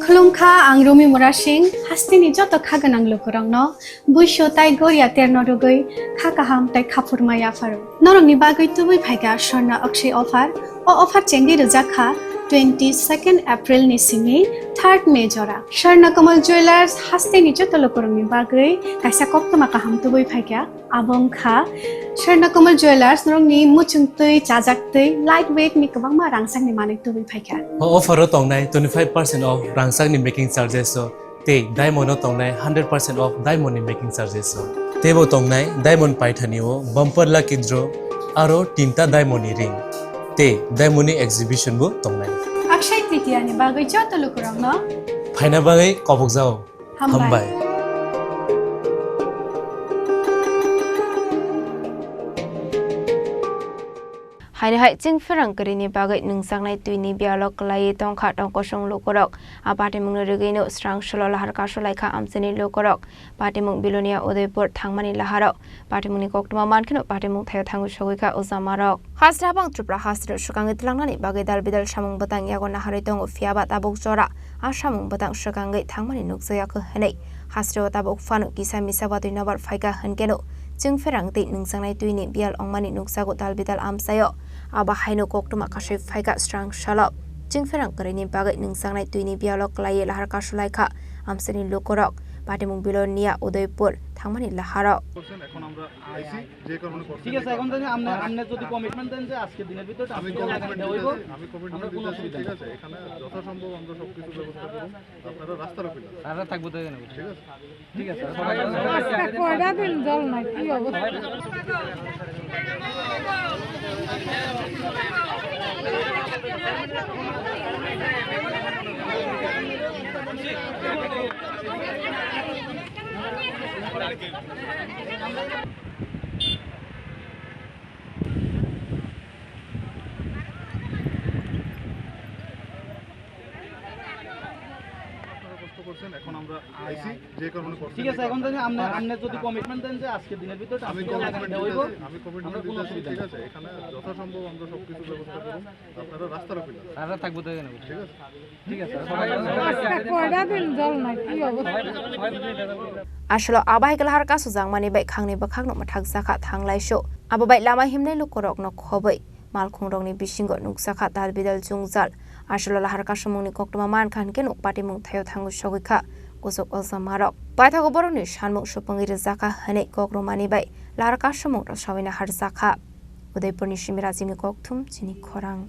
Khulungkha ang Rumi Murashing hastini joto khaganang lukurok no buisho tai goria terno rugoi khakaham tai khapurmaya faru norong ni bagui tubui phaiga sorna akshay offer o offer chengdi rujakha 22nd April ni simi 3rd May jora Sharna Kamal Jewelers hastini joto lukurok ni bagui kaisa koktoma kaham tubui phaiga abong kha Sharna Kamal Jewelers norong ni muchungtui chajaktui lightweight ni kabangma rangsang ni manik tubui phaiga offer tongnai 25% off rangsang ni making charges so te diamond tongnai 100% off diamond ni making charges so tebo tongnai diamond paithani o bumper lucky draw aro tinta diamond ni ring te diamond ni exhibition bo tongnai Akshay Tritiya ni bagui joto lukurok no phaina bagai kopok jao hambai Hai Chwngpherang Kwrwi bagai Nungjak Twini Biyalo Kwlaiwi tongkha tongkosong Lukurok apati mung regino strang sholo Lahar Kaswlaikha Amchaini Lukurok pati mung Bilonia Udaipur thangmani Lahar pati mung ni koktuma mankino pati mung thayo thangu shogika uzamarok hasra bang Tripura hasra shukangi tlangnani bagai dal bidal samung batang yago nahari tong fiaba tabuk jora asamung batang shukangi thangmani nukjaya ko henei hasra tabuk fanu kisa misa batui nabar phaika henkeno Chwngpherang ti Nungjak Twini Biyal ongmani nukjago dal bidal amsayo aba haino koktuma kasai phaika strang shalop Chwngpherang Kwrwi bagai Nungjak Twini Biyalo Kwlaiwi Lahar Kaswlaikha Amchaini Lukurok patimung Bilonia Udaipur thangmani Lahar এখন আমরা আইছি যে কারণে ঠিক আছে এখন জানি আপনি যদি কমিটমেন্ট দেন যে আজকে দিনের ভিতরে আমি কমিটমেন্ট হইব আমি কমিটমেন্ট দিতেছি ঠিক আছে এখানে যথাসম্ভব আমরা সবকিছু ব্যবস্থা করব আপনারা রাস্তার উপরে আর থাকবো তো এখানে ঠিক আছে সবাই কয়টা দিন জল নাই কি অবস্থা এখন আমরা আইছি যে কারণে ঠিক আছে এখন জানি আপনি যদি কমিটমেন্ট দেন যে আজকে দিনের ভিতরে আমি কমিটমেন্ট হইব আমি কমিটমেন্ট দিতেছি ঠিক আছে এখানে যথাসম্ভব আমরা সবকিছু ব্যবস্থা করব আপনারা রাস্তার উপরে আর থাকবো তো এখানে ঠিক আছে সবাই কয়টা দিন জল নাই কি অবস্থা Ashlo abai Lahar Kaswlaikha mani bai khangni bakhak no mathak jaka thanglai-sho ababai lama himnai Lukurok no khobai malkhungrokni bisingo nukjaka dal bidal jungjal ashlo Lahar Kaswlaikha koktoma mankhan ke nokpati mung thayo thangu shogikha kusuk ozamarok paithago boroni shanmung supangir jaka hane kokromani bai Lahar Kaswlaikha ro sawina har jaka Udaipurni Shimira Jimni kokthum Chini Khorang